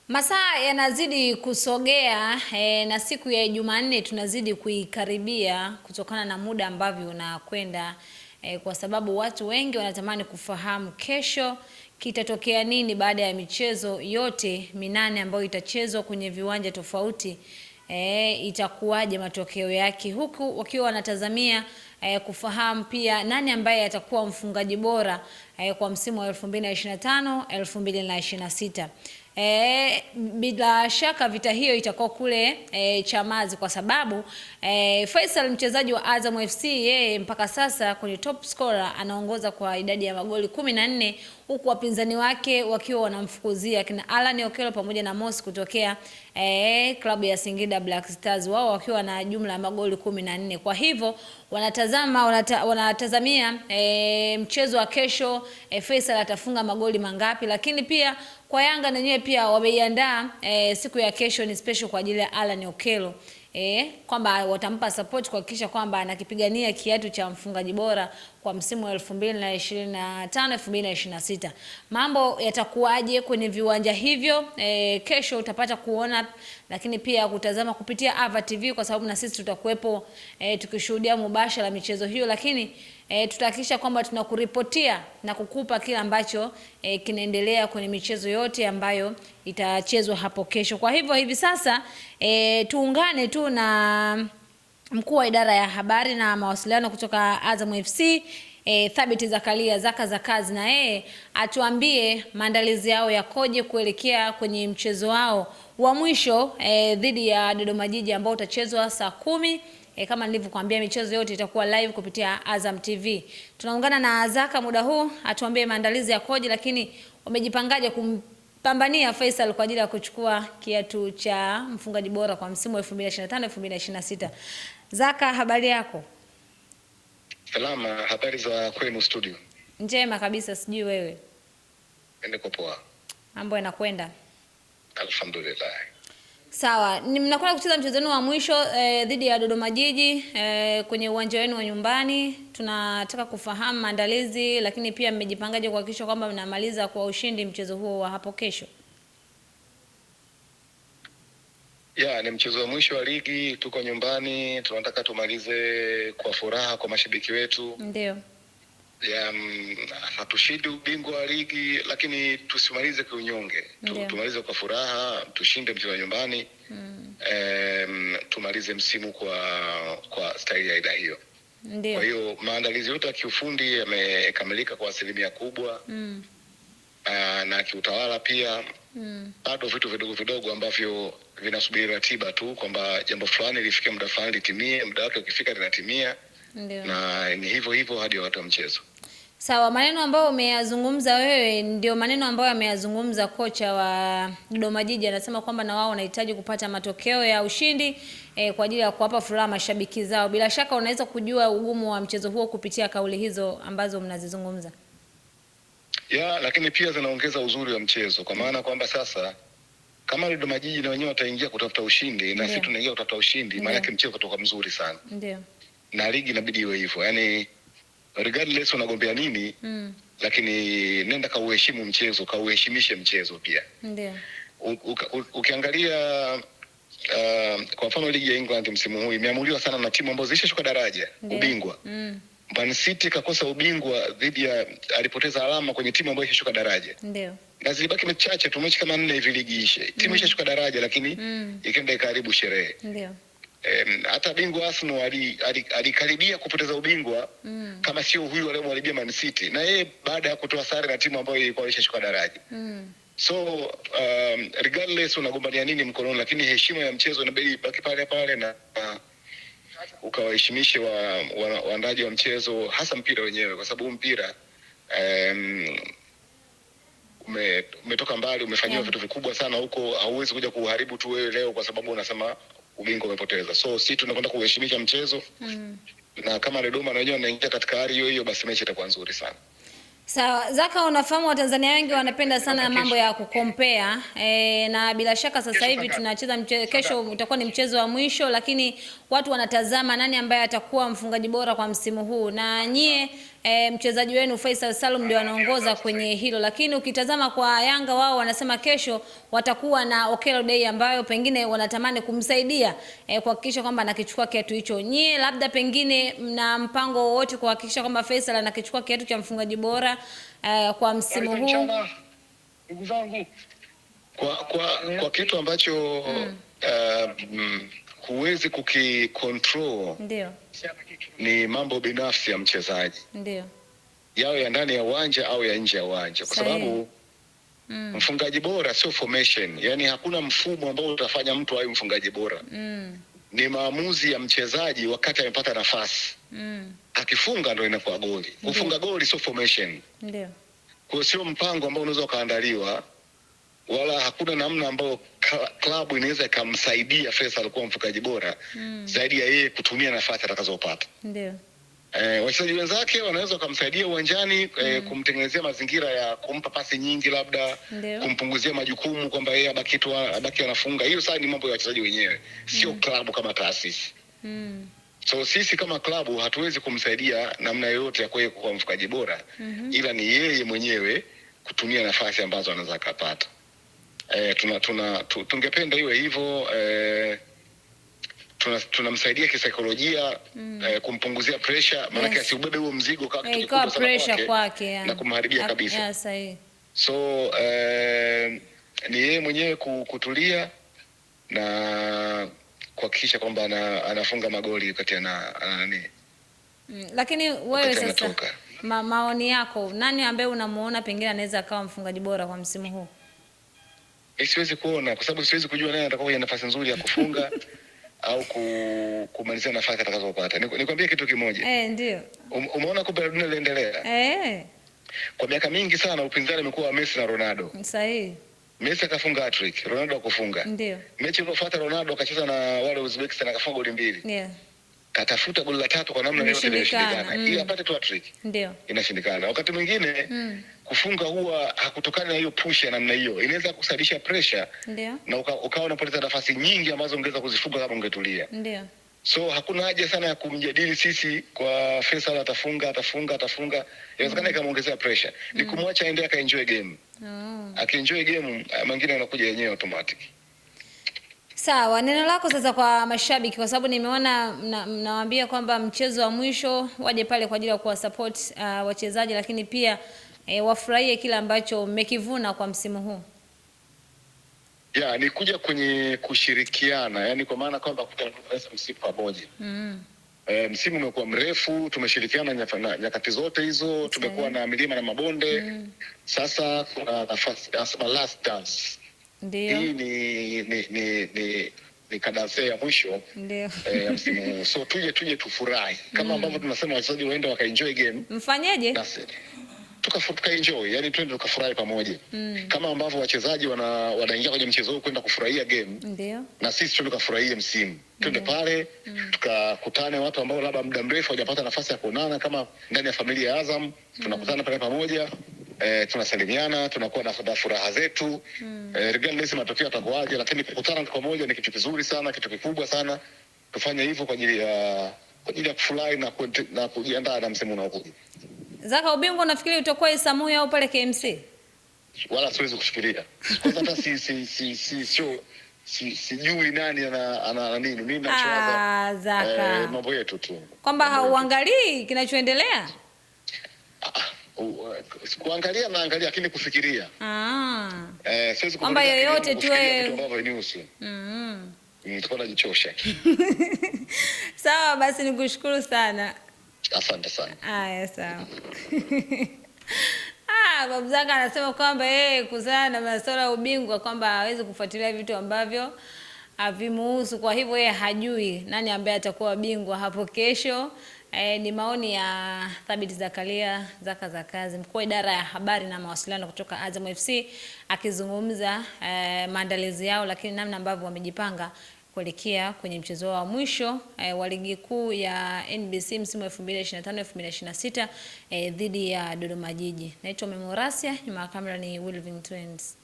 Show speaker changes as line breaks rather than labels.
Masaa yanazidi kusogea na siku ya Jumanne tunazidi kuikaribia kutokana na muda ambavyo unakwenda, kwa sababu watu wengi wanatamani kufahamu kesho kitatokea nini baada ya michezo yote minane ambayo itachezwa kwenye viwanja tofauti. Itakuwaje matokeo yake, huku wakiwa wanatazamia kufahamu pia nani ambaye atakuwa mfungaji bora kwa msimu wa 2025 2026. Bila shaka vita hiyo itakuwa kule Chamazi, kwa sababu Faisal mchezaji wa Azam FC yeye mpaka sasa kwenye top scorer anaongoza kwa idadi ya magoli 14, huku wapinzani wake wakiwa wanamfukuzia kina Alan Okello pamoja na Mosi kutokea klabu ya Singida Black Stars, wao wakiwa na jumla ya magoli 14. Kwa hivyo wanatazamia mchezo wa kesho, Faisal atafunga magoli mangapi, lakini pia kwa Yanga na wenyewe pia wameiandaa siku ya kesho ni special kwa ajili ya Alan Okello, kwamba watampa support kuhakikisha kwamba anakipigania kiatu cha mfungaji bora kwa msimu wa 2025 2026. Mambo yatakuwaje kwenye viwanja hivyo kesho utapata kuona, lakini pia kutazama kupitia Ava TV, kwa sababu na sisi tutakuwepo tukishuhudia mubashara michezo hiyo, lakini tutahakikisha kwamba tunakuripotia na kukupa kila ambacho kinaendelea kwenye michezo yote ambayo itachezwa hapo kesho. Kwa hivyo hivi sasa tuungane tu na mkuu wa idara ya habari na mawasiliano kutoka Azam FC, Thabit Zakaria Zaka za kazi, na yeye atuambie maandalizi yao yakoje kuelekea kwenye mchezo wao wa mwisho dhidi ya Dodoma Jiji ambao utachezwa saa 10. Kama nilivyokuambia michezo yote itakuwa live kupitia Azam TV. Tunaungana na Zaka muda huu atuambie maandalizi yakoje, lakini wamejipangaje kumpambania Faisal kwa ajili ya kuchukua kiatu cha mfungaji bora kwa msimu wa 2025 2026. Zaka, habari yako?
Salama, habari za kwenu studio?
Njema kabisa, sijui wewe.
Niko poa.
Mambo yanakwenda?
Alhamdulillah.
Sawa, mnakwenda kucheza mchezo wenu wa mwisho dhidi ya Dodoma Jiji kwenye uwanja wenu wa nyumbani. Tunataka kufahamu maandalizi, lakini pia mmejipangaje kuhakikisha kwamba mnamaliza kwa ushindi mchezo huo wa hapo kesho?
Ni mchezo wa mwisho wa ligi, tuko nyumbani, tunataka tumalize kwa furaha kwa mashabiki wetu.
Ndio.
Hatushindi ubingwa wa ligi, lakini tusimalize kwa unyonge. Tumalize kwa furaha, tushinde mchezo wa nyumbani. Tumalize msimu kwa staili ya aina hiyo.
Ndio.
Kwa hiyo maandalizi yote ya kiufundi yamekamilika kwa asilimia kubwa. Na kiutawala pia bado vitu vidogo vidogo ambavyo vinasubiri ratiba tu, kwamba jambo fulani lifike muda fulani litimie, muda wake ukifika linatimia.
Ndio.
Na ni hivyo hivyo hadi wakati wa mchezo.
Sawa, maneno ambayo umeyazungumza wewe ndio maneno ambayo ameyazungumza kocha wa Dodoma Jiji. Anasema kwamba na wao wanahitaji kupata matokeo ya ushindi kwa ajili ya kuwapa furaha mashabiki zao. Bila shaka unaweza kujua ugumu wa mchezo huo kupitia kauli hizo ambazo mnazizungumza.
Lakini pia zinaongeza uzuri wa mchezo, kwa maana kwamba sasa kama Dodoma Jiji na wenyewe wataingia kutafuta ushindi na sisi tunaingia kutafuta ushindi, maana yake mchezo utakuwa mzuri sana.
Ndio. Na
ligi inabidi iwe hivyo. Yaani regardless unagombea nini, lakini nenda kauheshimu mchezo, kauheshimishe mchezo pia.
Ndio.
Ukiangalia kwa mfano ligi ya England msimu huu imeamuliwa sana na timu ambazo zilishashuka daraja, ubingwa. Man City kakosa ubingwa dhidi ya, alipoteza alama kwenye timu ambayo ilishuka daraja.
Ndio.
Na zilibaki mechi chache tu, mechi kama 4 hivi ligi ishe. Timu ishashuka daraja lakini ikaenda ikaribu sherehe.
Ndio.
Hata bingwa Arsenal alikaribia kupoteza ubingwa kama sio huyu aliyemharibia Man City, na yeye baada ya kutoa sare na timu ambayo ilikuwa ilishashuka daraja. So regardless unagombania nini mkononi, lakini heshima ya mchezo inabidi ibaki pale pale, na ukawaheshimishe waandaji wa mchezo, hasa mpira wenyewe, kwa sababu mpira umetoka mbali, umefanyiwa vitu vikubwa sana huko. Hauwezi kuja kuharibu tu wewe leo kwa sababu unasema ubingwa umepoteza. So sisi tunakwenda kuheshimisha mchezo. Na kama Dodoma na wenyewe wanaingia katika hali hiyo hiyo, basi mechi itakuwa nzuri sana.
Sawa, Zaka, unafahamu Watanzania wengi wanapenda sana mambo ya kukompea na bila shaka sasa hivi tunacheza kesho utakuwa ni mchezo wa mwisho, lakini watu wanatazama nani ambaye atakuwa mfungaji bora kwa msimu huu, na nyie mchezaji wenu Faisal Salum ndio anaongoza kwenye hilo, lakini ukitazama kwa Yanga, wao wanasema kesho watakuwa na Okello Day ambayo pengine wanatamani kumsaidia kuhakikisha kwamba anakichukua kiatu hicho. Nyie labda pengine mna mpango wowote kuhakikisha kwamba Faisal anakichukua kiatu cha mfungaji bora kwa msimu huu?
Ndugu zangu, kwa kitu ambacho huwezi kukicontrol,
ndio
ni mambo binafsi ya mchezaji,
ndio
yao ya ndani ya uwanja au ya nje ya uwanja, kwa sababu mfungaji bora sio formation, yani hakuna mfumo ambao utafanya mtu awe mfungaji bora. Ni maamuzi ya mchezaji wakati amepata nafasi. Akifunga ndio inakuwa goli. Kufunga goli sio formation.
Ndio.
Kwa sio mpango ambao unaweza kaandaliwa, wala hakuna namna ambayo klabu inaweza ikamsaidia Faisal kuwa mfungaji bora zaidi ya yeye kutumia nafasi atakazopata.
Ndio.
Wachezaji wenzake wanaweza kumsaidia uwanjani, kumtengenezea mazingira ya kumpa pasi nyingi, labda kumpunguzia majukumu kwamba yeye abaki anafunga. Hiyo sasa ni mambo ya wachezaji wenyewe, sio klabu kama taasisi. So sisi kama klabu hatuwezi kumsaidia namna yoyote ya kuwa mfungaji bora, ila ni yeye mwenyewe kutumia nafasi ambazo anaweza kupata. Tungependa iwe hivyo. Tunamsaidia kisaikolojia, kumpunguzia pressure, maana yake asiubebe huo mzigo kwa kitu
kikubwa sana kwake
na kumharibia kabisa.
Sahihi.
So ni yeye mwenyewe kutulia na kuhakikisha kwamba anafunga magoli wakati nani.
Lakini wewe sasa, maoni yako, nani ambaye unamuona pengine anaweza akawa mfungaji bora kwa msimu huu?
Siwezi kuona, kwa sababu siwezi kujua nani atakuwa kwenye nafasi nzuri ya kufunga au kumalizia nafasi atakazopata. Nikwambie kitu kimoja.
Ndio.
Umeona kombe la dunia linaendelea? Kwa miaka mingi sana upinzani umekuwa Messi na Ronaldo.
Sahihi.
Messi akafunga hat-trick, Ronaldo akafunga.
Ndio.
Mechi iliyofuata Ronaldo akacheza na wale Uzbekistan akafunga goli 2. Katafuta goli la 3 kwa namna yote inashindikana. Ili apate tu hat-trick.
Ndio.
Inashindikana. Wakati mwingine kufunga huwa hakutokana na hiyo push ya namna hiyo. Inaweza kusababisha pressure.
Ndio.
Na ukawa unapoteza nafasi nyingi ambazo ungeweza kuzifunga kama ungetulia.
Ndio.
So hakuna haja sana ya kumjadili sisi kwa Faisal atafunga. Inawezekana ikamuongezea pressure. Ni kumwacha aende akaenjoy game. Akienjoy game, mengine yanakuja yenyewe automatic.
Sawa, neno lako sasa kwa mashabiki, kwa sababu nimeona mnawaambia kwamba mchezo wa mwisho waje pale kwa ajili ya kuwa support wachezaji, lakini pia wafurahie kile ambacho mmekivuna kwa msimu huu.
Ni kuja kwenye kushirikiana, yani kwa maana kwamba kutaanza msimu pamoja. Msimu umekuwa mrefu, tumeshirikiana nyakati zote hizo, tumekuwa na milima na mabonde. Sasa kuna nafasi ya last dance.
Ndio.
Hii ni kadanse ya mwisho ya msimu huu. So tuje tufurahi. Kama ambavyo tunasema wachezaji waende wakaenjoy game.
Mfanyeje?
Tukaenjoy, yani twende tukafurahi pamoja. Kama ambavyo wachezaji wanaingia kwenye mchezo huu kwenda kufurahia game.
Ndio.
Na sisi twende tukafurahie msimu. Twende pale tukakutane watu ambao labda muda mrefu hawajapata nafasi ya kuonana, kama ndani ya familia ya Azam, tunakutana pale pamoja. Tunasalimiana, tunakuwa na furaha zetu. Regardless matokeo yatakuwaje, lakini kukutana pamoja ni kitu kizuri sana, kitu kikubwa sana. Tufanye hivyo kwa ajili ya kufurahi na kujiandaa na msimu unaokuja.
Zaka, ubingwa unafikiri utakuwa Isamuhyo au pale KMC?
Wala siwezi kufikiria. Kwanza hata sijui nani ana nini. Mimi nachowaza
Zaka,
mambo yetu tu.
Kwamba hauangalii kinachoendelea?
Kuangalia naangalia, lakini kufikiria. Siwezi
kwamba yoyote tu
nitakuwa najichosha.
Sawa, basi nikushukuru sana.
Asante sana.
Haya, sawa. Babu Zaka anasema kwamba yeye kuzana na masuala ya ubingwa kwamba hawezi kufuatilia vitu ambavyo havimuhusu, kwa hivyo yeye hajui nani ambaye atakuwa bingwa hapo kesho. Ni maoni ya Thabit Zakaria Zaka za kazi, mkuu wa idara ya habari na mawasiliano kutoka Azam FC, akizungumza maandalizi yao, lakini namna ambavyo wamejipanga kuelekea kwenye mchezo wa mwisho wa ligi kuu ya NBC msimu wa 2025-2026 dhidi ya Dodoma Jiji. Naitwa Memorasia, nyuma ya kamera ni Wilvin Twins.